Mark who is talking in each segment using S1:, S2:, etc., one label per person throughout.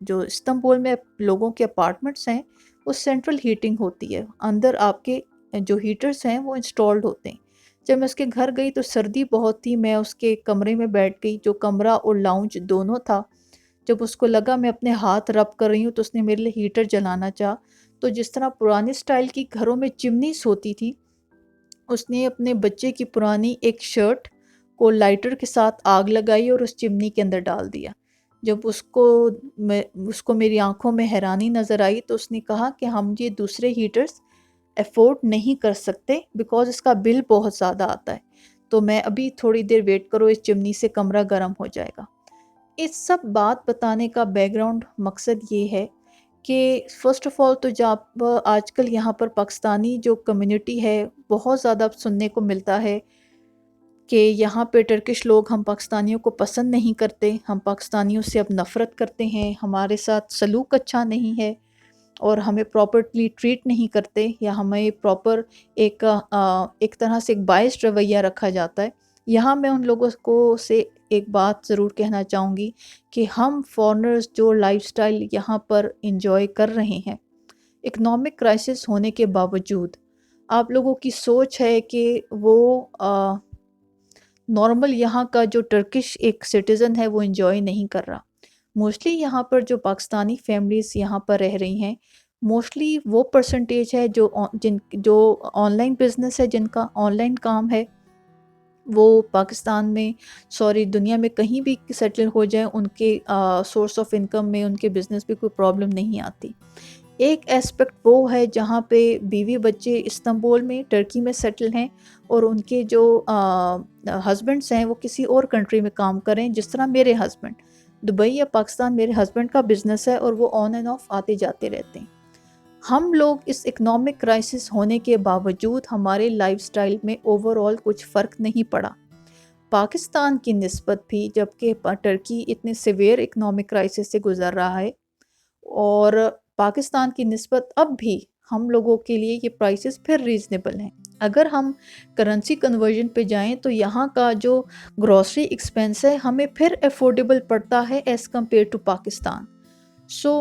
S1: جو استنبول میں لوگوں کے اپارٹمنٹس ہیں وہ سینٹرل ہیٹنگ ہوتی ہے، اندر آپ کے جو ہیٹرز ہیں وہ انسٹالڈ ہوتے ہیں۔ جب میں اس کے گھر گئی تو سردی بہت تھی، میں اس کے کمرے میں بیٹھ گئی، جو کمرہ اور لاؤنج دونوں تھا۔ جب اس کو لگا میں اپنے ہاتھ رب کر رہی ہوں تو اس نے میرے لیے ہیٹر جلانا چاہا، تو جس طرح پرانے سٹائل کی گھروں میں چمنیز ہوتی تھی، اس نے اپنے بچے کی پرانی ایک شرٹ کو لائٹر کے ساتھ آگ لگائی اور اس چمنی کے اندر ڈال دیا۔ جب اس کو میری آنکھوں میں حیرانی نظر آئی تو اس نے کہا کہ ہم یہ دوسرے ہیٹرز افورڈ نہیں کر سکتے بیکاز اس کا بل بہت زیادہ آتا ہے، تو میں ابھی تھوڑی دیر ویٹ کرو، اس چمنی سے کمرہ گرم ہو جائے گا۔ اس سب بات بتانے کا بیک گراؤنڈ مقصد یہ ہے کہ فرسٹ آف آل تو جب آج کل یہاں پر پاکستانی جو کمیونٹی ہے بہت زیادہ اب سننے کو ملتا ہے کہ یہاں پہ ٹرکش لوگ ہم پاکستانیوں کو پسند نہیں کرتے، ہم پاکستانیوں سے اب نفرت کرتے ہیں، ہمارے ساتھ سلوک اچھا نہیں ہے اور ہمیں پراپرلی ٹریٹ نہیں کرتے، یا ہمیں پراپر ایک طرح سے ایک بائسڈ رویہ رکھا جاتا ہے۔ یہاں میں ان لوگوں کو سے ایک بات ضرور کہنا چاہوں گی کہ ہم فارنرز جو لائف سٹائل یہاں پر انجوائے کر رہے ہیں، اکنامک کرائسس ہونے کے باوجود آپ لوگوں کی سوچ ہے کہ وہ نارمل یہاں کا جو ٹرکش ایک سٹیزن ہے وہ انجوائے نہیں کر رہا۔ موسٹلی یہاں پر جو پاکستانی فیملیز یہاں پر رہ رہی ہیں، موسٹلی وہ پرسنٹیج ہے جو آن لائن بزنس ہے، جن کا آن لائن کام ہے، وہ پاکستان میں دنیا میں کہیں بھی سیٹل ہو جائیں، ان کے سورس آف انکم میں ان کے بزنس بھی کوئی پرابلم نہیں آتی۔ ایک ایسپیکٹ وہ ہے جہاں پہ بیوی بچے استنبول میں ٹرکی میں سیٹل ہیں اور ان کے جو ہسبینڈس ہیں وہ کسی اور کنٹری میں کام کریں، جس طرح میرے ہسبینڈ دبئی یا پاکستان، میرے ہسبینڈ کا بزنس ہے اور وہ آن اینڈ آف آتے جاتے رہتے ہیں۔ ہم لوگ اس اکنامک کرائسس ہونے کے باوجود ہمارے لائف سٹائل میں اوور آل کچھ فرق نہیں پڑا پاکستان کی نسبت بھی، جبکہ ٹرکی اتنے سیویئر اکنامک کرائسس سے گزر رہا ہے، اور پاکستان کی نسبت اب بھی ہم لوگوں کے لیے یہ پرائسز پھر ریزنیبل ہیں۔ اگر ہم کرنسی کنورژن پہ جائیں تو یہاں کا جو گروسری ایکسپینس ہے ہمیں پھر افورڈیبل پڑتا ہے ایز کمپیئر ٹو پاکستان۔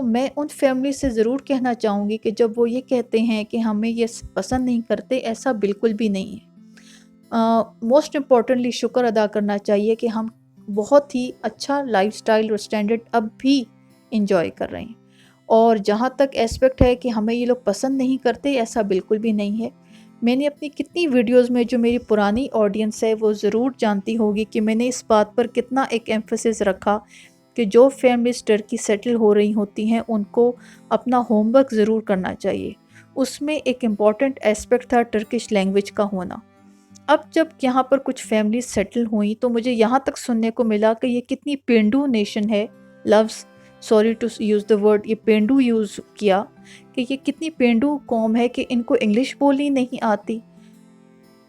S1: میں ان فیملی سے ضرور کہنا چاہوں گی کہ جب وہ یہ کہتے ہیں کہ ہمیں یہ پسند نہیں کرتے، ایسا بالکل بھی نہیں ہے۔ موسٹ امپورٹنٹلی شکر ادا کرنا چاہیے کہ ہم بہت ہی اچھا لائف سٹائل اور سٹینڈرڈ اب بھی انجوائے کر رہے ہیں، اور جہاں تک ایسپیکٹ ہے کہ ہمیں یہ لوگ پسند نہیں کرتے، ایسا بالکل بھی نہیں ہے۔ میں نے اپنی کتنی ویڈیوز میں، جو میری پرانی آڈینس ہے وہ ضرور جانتی ہوگی کہ میں نے اس بات پر کتنا ایک ایمفیسس رکھا کہ جو فیملیز ٹرکی سیٹل ہو رہی ہوتی ہیں ان کو اپنا ہوم ورک ضرور کرنا چاہیے۔ اس میں ایک امپورٹنٹ ایسپیکٹ تھا ٹرکش لینگویج کا ہونا۔ اب جب یہاں پر کچھ فیملیز سیٹل ہوئیں تو مجھے یہاں تک سننے کو ملا کہ یہ کتنی پینڈو نیشن ہے، لفظ sorry to use the word, یہ پینڈو یوز کیا، کہ یہ کتنی پینڈو قوم ہے کہ ان کو انگلش بولنی نہیں آتی۔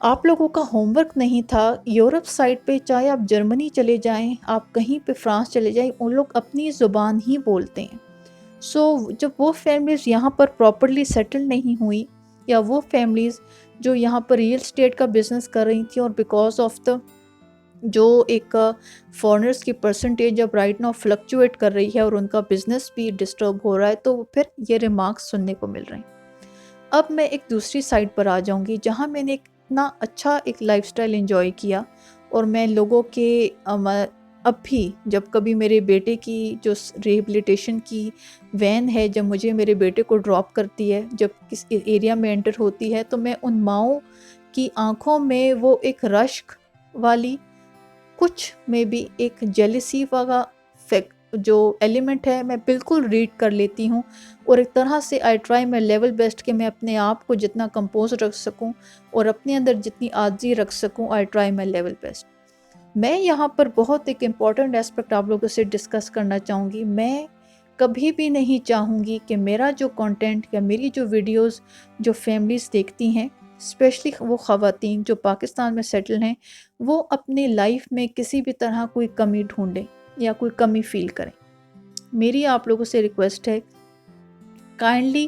S1: آپ لوگوں کا ہوم ورک نہیں تھا۔ یورپ سائڈ پہ چاہے آپ جرمنی چلے جائیں، آپ کہیں پہ فرانس چلے جائیں، ان لوگ اپنی زبان ہی بولتے ہیں۔ جب وہ فیملیز یہاں پر پراپرلی سیٹل نہیں ہوئی، یا وہ فیملیز جو یہاں پر ریئل اسٹیٹ کا بزنس کر رہی تھیں اور بیکاز آف دا جو ایک فارنرز کی پرسنٹیج جب رائٹ ناؤ فلکچویٹ کر رہی ہے اور ان کا بزنس بھی ڈسٹرب ہو رہا ہے، تو پھر یہ ریمارکس سننے کو مل رہے ہیں۔ اب میں ایک دوسری سائڈ پر آ جاؤں گی جہاں میں نے اتنا اچھا ایک لائف سٹائل انجوائے کیا، اور میں لوگوں کے اب بھی جب کبھی میرے بیٹے کی جو ریہیبلیٹیشن کی وین ہے، جب مجھے میرے بیٹے کو ڈراپ کرتی ہے، جب کس ایریا میں انٹر ہوتی ہے، تو میں ان ماؤں کی آنکھوں میں وہ ایک رشک والی، کچھ میں بھی ایک جیلسی والا جو ایلیمنٹ ہے، میں بالکل ریڈ کر لیتی ہوں، اور ایک طرح سے آئی ٹرائی میں لیول بیسٹ کہ میں اپنے آپ کو جتنا کمپوز رکھ سکوں اور اپنے اندر جتنی عاجزی رکھ سکوں، آئی ٹرائی میں لیول بیسٹ۔ میں یہاں پر بہت ایک امپورٹنٹ اسپیکٹ آپ لوگوں سے ڈسکس کرنا چاہوں گی۔ میں کبھی بھی نہیں چاہوں گی کہ میرا جو کنٹینٹ یا میری جو ویڈیوز جو فیملیز دیکھتی ہیں، اسپیشلی وہ خواتین جو پاکستان میں سیٹل ہیں، وہ اپنی لائف میں کسی بھی طرح کوئی کمی ڈھونڈیں یا کوئی کمی فیل کریں۔ میری آپ لوگوں سے ریکویسٹ ہے، کائنڈلی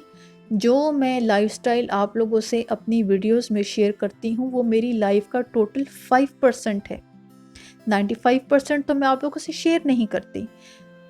S1: جو میں لائف سٹائل آپ لوگوں سے اپنی ویڈیوز میں شیئر کرتی ہوں، وہ میری لائف کا ٹوٹل 5% ہے۔ 95% تو میں آپ لوگوں سے شیئر نہیں کرتی۔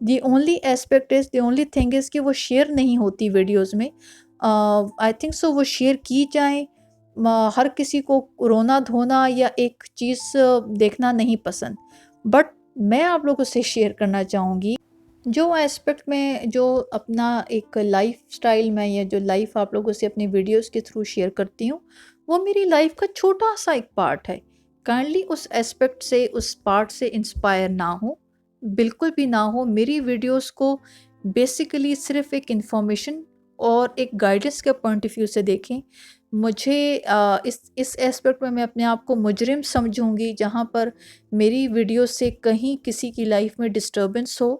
S1: The only aspect is, the only thing is کہ وہ شیئر نہیں ہوتی ویڈیوز میں. آئی تھنک سو وہ شیئر کی جائیں. ہر کسی کو رونا دھونا یا ایک چیز دیکھنا نہیں پسند، بٹ میں آپ لوگوں سے شیئر کرنا چاہوں گی جو ایسپیکٹ میں جو اپنا ایک لائف سٹائل میں یا جو لائف آپ لوگوں سے اپنی ویڈیوز کے تھرو شیئر کرتی ہوں، وہ میری لائف کا چھوٹا سا ایک پارٹ ہے. کائنڈلی اس ایسپیکٹ سے، اس پارٹ سے انسپائر نہ ہو، بالکل بھی نہ ہو. میری ویڈیوز کو بیسیکلی صرف ایک انفارمیشن اور ایک گائیڈنس کے پوائنٹ آف ویو سے دیکھیں. مجھے اس ایسپیکٹ میں اپنے آپ کو مجرم سمجھوں گی جہاں پر میری ویڈیو سے کہیں کسی کی لائف میں ڈسٹربنس ہو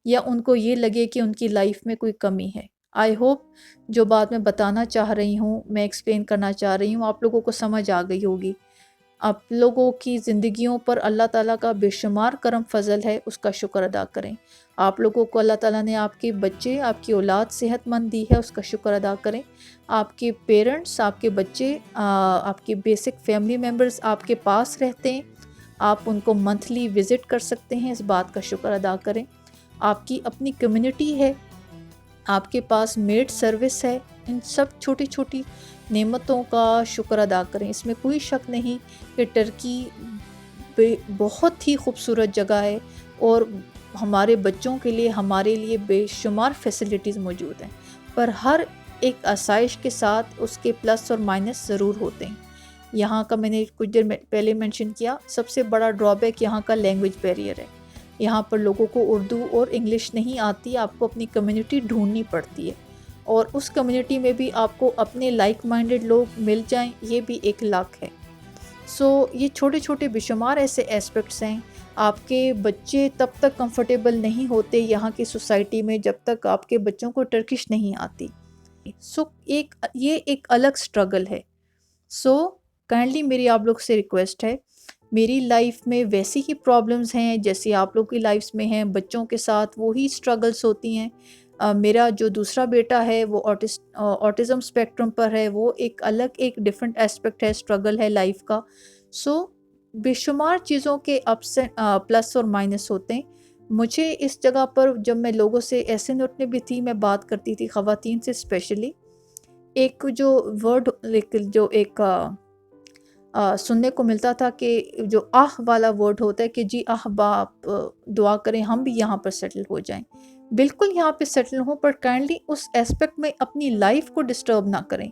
S1: یا ان کو یہ لگے کہ ان کی لائف میں کوئی کمی ہے. آئی ہوپ جو بات میں بتانا چاہ رہی ہوں، میں ایکسپلین کرنا چاہ رہی ہوں، آپ لوگوں کو سمجھ آ گئی ہوگی. آپ لوگوں کی زندگیوں پر اللہ تعالیٰ کا بے شمار کرم فضل ہے، اس کا شکر ادا کریں. آپ لوگوں کو اللہ تعالیٰ نے آپ کے بچے، آپ کی اولاد صحت مند دی ہے، اس کا شکر ادا کریں. آپ کے پیرنٹس، آپ کے بچے، آپ کے بیسک فیملی ممبرز آپ کے پاس رہتے ہیں، آپ ان کو منتھلی وزٹ کر سکتے ہیں، اس بات کا شکر ادا کریں. آپ کی اپنی کمیونٹی ہے، آپ کے پاس میڈ سروس ہے، ان سب چھوٹی چھوٹی نعمتوں کا شکر ادا کریں. اس میں کوئی شک نہیں کہ ٹرکی بہت ہی خوبصورت جگہ ہے اور ہمارے بچوں کے لیے، ہمارے لیے بے شمار فیسلٹیز موجود ہیں، پر ہر ایک آسائش کے ساتھ اس کے پلس اور مائنس ضرور ہوتے ہیں. یہاں کا میں نے کچھ دیر پہلے مینشن کیا، سب سے بڑا ڈرا بیک یہاں کا لینگویج بیریئر ہے. یہاں پر لوگوں کو اردو اور انگلش نہیں آتی، آپ کو اپنی کمیونٹی ڈھونڈنی پڑتی ہے، اور اس کمیونٹی میں بھی آپ کو اپنے لائک مائنڈڈ لوگ مل جائیں، یہ بھی ایک لاک ہے. سو یہ چھوٹے چھوٹے بے شمار ایسے ایسپیکٹس ہیں. آپ کے بچے تب تک کمفرٹیبل نہیں ہوتے یہاں کی سوسائٹی میں جب تک آپ کے بچوں کو ٹرکش نہیں آتی. سو یہ ایک الگ سٹرگل ہے. سو کائنڈلی میری آپ لوگ سے ریکویسٹ ہے، میری لائف میں ویسی ہی پرابلمز ہیں جیسی آپ لوگ کی لائفز میں ہیں، بچوں کے ساتھ وہی سٹرگلز ہوتی ہیں. میرا جو دوسرا بیٹا ہے وہ آٹزم اسپیکٹرم پر ہے، وہ ایک الگ ایک ڈیفرنٹ ایسپیکٹ ہے، سٹرگل ہے لائف کا. سو بے شمار چیزوں کے اپس پلس اور مائنس ہوتے ہیں. مجھے اس جگہ پر جب میں لوگوں سے ایسے نوٹ میں بھی تھی، میں بات کرتی تھی خواتین سے اسپیشلی، ایک جو ورڈ جو ایک سننے کو ملتا تھا کہ جو والا ورڈ ہوتا ہے کہ جی باپ دعا کریں ہم بھی یہاں پر سیٹل ہو جائیں. بالکل یہاں پہ سیٹل ہوں، پر کائنڈلی اس ایسپیکٹ میں اپنی لائف کو ڈسٹرب نہ کریں.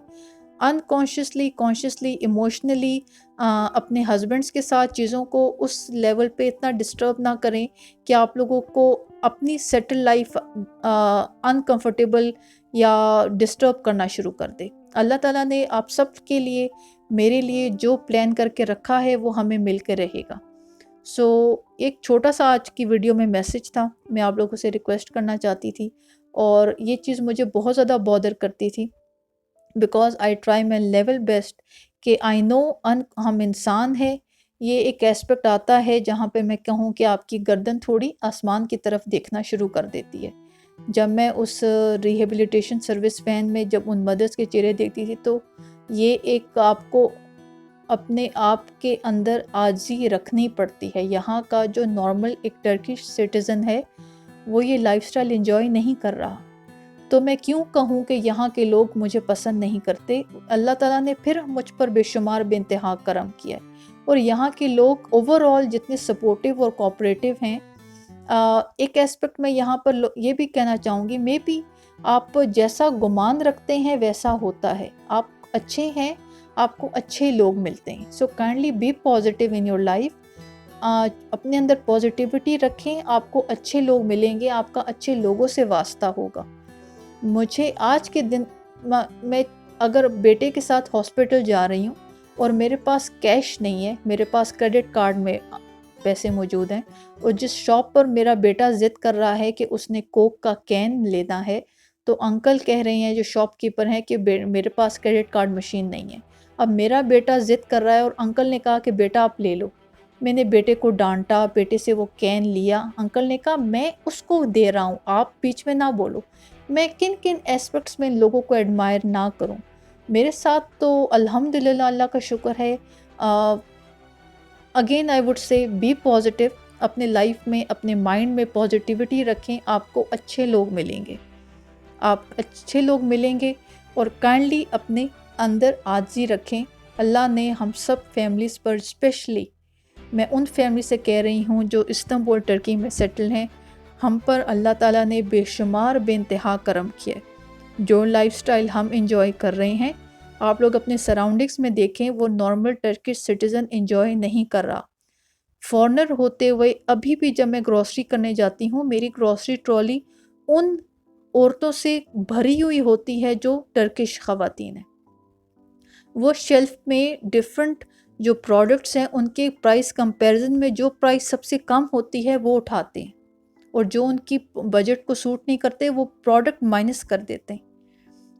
S1: انکانشیسلی، کانشیسلی، ایموشنلی اپنے ہسبینڈس کے ساتھ چیزوں کو اس لیول پہ اتنا ڈسٹرب نہ کریں کہ آپ لوگوں کو اپنی سیٹل لائف انکمفرٹیبل یا ڈسٹرب کرنا شروع کر دے. اللہ تعالیٰ نے آپ سب کے لیے، میرے لیے جو پلان کر کے رکھا ہے وہ ہمیں مل کے رہے گا. سو ایک چھوٹا سا آج کی ویڈیو میں میسج تھا، میں آپ لوگوں سے ریکویسٹ کرنا چاہتی تھی، اور یہ چیز مجھے بہت زیادہ بودر کرتی تھی because I try my level best کہ آئی نو ہم انسان ہیں. یہ ایک ایسپیکٹ آتا ہے جہاں پہ میں کہوں کہ آپ کی گردن تھوڑی آسمان کی طرف دیکھنا شروع کر دیتی ہے. جب میں اس ریہیبلیٹیشن سروس وین میں جب ان مدرس کے چہرے دیکھتی تھی تو یہ ایک آپ کو اپنے آپ کے اندر عاجزی رکھنی پڑتی ہے. یہاں کا جو نارمل ایک ٹرکش سٹیزن ہے وہ یہ لائف سٹائل انجوائے نہیں کر رہا، تو میں کیوں کہوں کہ یہاں کے لوگ مجھے پسند نہیں کرتے. اللہ تعالیٰ نے پھر مجھ پر بے شمار بے انتہا کرم کیا ہے، اور یہاں کے لوگ اوور آل جتنے سپورٹیو اور کوآپریٹیو ہیں. ایک ایسپیکٹ میں یہاں پر یہ بھی کہنا چاہوں گی، میں بھی آپ جیسا گمان رکھتے ہیں ویسا ہوتا ہے. آپ اچھے ہیں، آپ کو اچھے لوگ ملتے ہیں. So kindly be positive in your life. اپنے اندر پازیٹیوٹی رکھیں، آپ کو اچھے لوگ ملیں گے، آپ کا اچھے لوگوں سے واسطہ ہوگا. مجھے آج کے دن میں اگر بیٹے کے ساتھ ہاسپٹل جا رہی ہوں اور میرے پاس کیش نہیں ہے، میرے پاس کریڈٹ کارڈ میں پیسے موجود ہیں، اور جس شاپ پر میرا بیٹا ضد کر رہا ہے کہ اس نے کوک کا کین لینا ہے، تو انکل کہہ رہے ہیں جو شاپ کیپر ہیں کہ میرے پاس کریڈٹ کارڈ مشین نہیں ہے. اب میرا بیٹا ضد کر رہا ہے اور انکل نے کہا کہ بیٹا آپ لے لو. میں نے بیٹے کو ڈانٹا، بیٹے سے وہ کین لیا. انکل نے کہا میں اس کو دے رہا ہوں، آپ بیچ میں نہ بولو. میں کن کن ایسپیکٹس میں لوگوں کو ایڈمائر نہ کروں. میرے ساتھ تو الحمدللہ اللہ کا شکر ہے. Again I would say be positive. اپنے لائف میں اپنے مائنڈ میں پازیٹیوٹی رکھیں، آپ کو اچھے لوگ ملیں گے، آپ اچھے لوگ ملیں گے. اور کائنڈلی اپنے اندر عاجزی رکھیں. اللہ نے ہم سب فیملیز پر اسپیشلی میں ان فیملی سے کہہ رہی ہوں جو استنبول ٹرکی میں سیٹل ہیں، ہم پر اللہ تعالیٰ نے بے شمار بے انتہا کرم کیا. جو لائف سٹائل ہم انجوائے کر رہے ہیں، آپ لوگ اپنے سراؤنڈنگز میں دیکھیں، وہ نارمل ٹرکش سٹیزن انجوائے نہیں کر رہا. فارنر ہوتے ہوئے ابھی بھی جب میں گروسری کرنے جاتی ہوں، میری گروسری ٹرالی ان عورتوں سے بھری ہوئی ہوتی ہے جو ٹرکش خواتین ہیں. وہ شیلف میں ڈیفرنٹ جو پروڈکٹس ہیں ان کے پرائس کمپیریزن میں جو پرائس سب سے کم ہوتی ہے وہ اٹھاتے ہیں، اور جو ان کی بجٹ کو سوٹ نہیں کرتے وہ پروڈکٹ مائنس کر دیتے ہیں.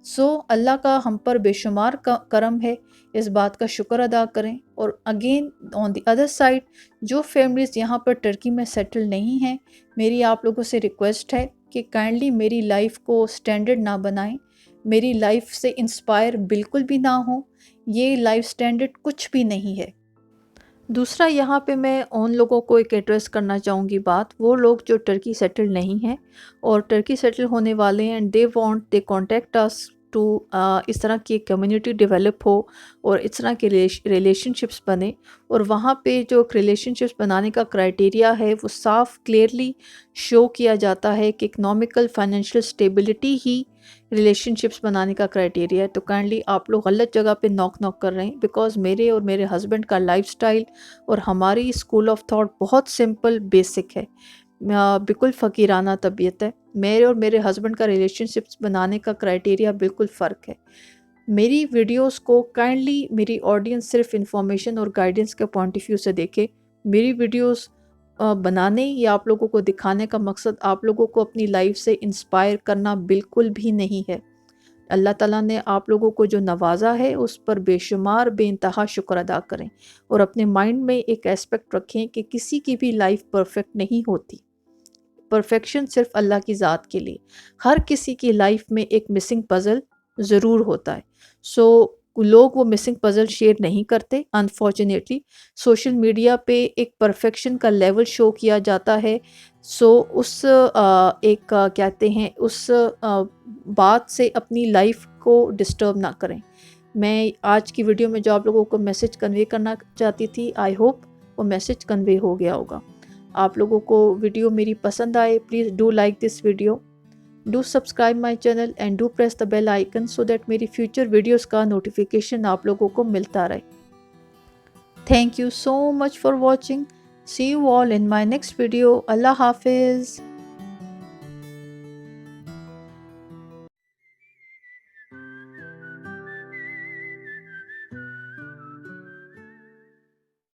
S1: سو اللہ کا ہم پر بے شمار کرم ہے، اس بات کا شکر ادا کریں. اور again on the other side جو فیملیز یہاں پر ٹرکی میں سیٹل نہیں ہیں، میری آپ لوگوں سے ریکویسٹ ہے کہ کائنڈلی میری لائف کو سٹینڈرڈ نہ بنائیں، میری لائف سے انسپائر بالکل بھی نہ ہوں. یہ لائف سٹینڈرڈ کچھ بھی نہیں ہے. دوسرا یہاں پہ میں ان لوگوں کو ایک ایڈریس کرنا چاہوں گی بات، وہ لوگ جو ٹرکی سیٹل نہیں ہیں اور ٹرکی سیٹل ہونے والے ہیں، and they contact us to اس طرح کی کمیونٹی ڈیولپ ہو اور اس طرح کے ریلیشن شپس بنے. اور وہاں پہ جو ریلیشن شپس بنانے کا کرائٹیریا ہے وہ صاف کلیئرلی شو کیا جاتا ہے کہ اکنامیکل فائنینشیل اسٹیبلٹی ہی ریلیشن شپس بنانے کا کرائٹیریا ہے. تو کائنڈلی آپ لوگ غلط جگہ پہ نوک کر رہے ہیں، بیکاز میرے اور میرے ہسبینڈ کا لائف سٹائل اور ہماری اسکول آف تھاٹ بہت سمپل بیسک ہے، بالکل فقیرانہ طبیعت ہے. میرے اور میرے ہسبینڈ کا ریلیشن شپس بنانے کا کرائٹیریا بالکل فرق ہے. میری ویڈیوز کو کائنڈلی میری آڈینس صرف انفارمیشن اور گائیڈنس کے پوائنٹ آف ویو سے دیکھے. میری ویڈیوز بنانے یا آپ لوگوں کو دکھانے کا مقصد آپ لوگوں کو اپنی لائف سے انسپائر کرنا بالکل بھی نہیں ہے. اللہ تعالیٰ نے آپ لوگوں کو جو نوازا ہے اس پر بے شمار بے انتہا شکر ادا کریں، اور اپنے مائنڈ میں ایک ایسپیکٹ رکھیں کہ کسی کی بھی لائف پرفیکٹ نہیں ہوتی. پرفیکشن صرف اللہ کی ذات کے لیے. ہر کسی کی لائف میں ایک مسنگ پزل ضرور ہوتا ہے. سو لوگ وہ مسنگ پزل شیئر نہیں کرتے. انفارچونیٹلی سوشل میڈیا پہ ایک پرفیکشن کا لیول شو کیا جاتا ہے. سو اس ایک کہتے ہیں اس بات سے اپنی لائف کو ڈسٹرب نہ کریں. میں آج کی ویڈیو میں جو آپ لوگوں کو میسج کنوے کرنا چاہتی تھی، آئی ہوپ وہ میسج کنوے ہو گیا ہوگا. آپ لوگوں کو ویڈیو میری پسند آئے، please do like this video, do subscribe my channel and do press the bell icon so that میری فیوچر ویڈیوز کا نوٹیفیکیشن آپ لوگوں کو ملتا رہے. Thank you so much for watching. See you all in my next video. اللہ حافظ.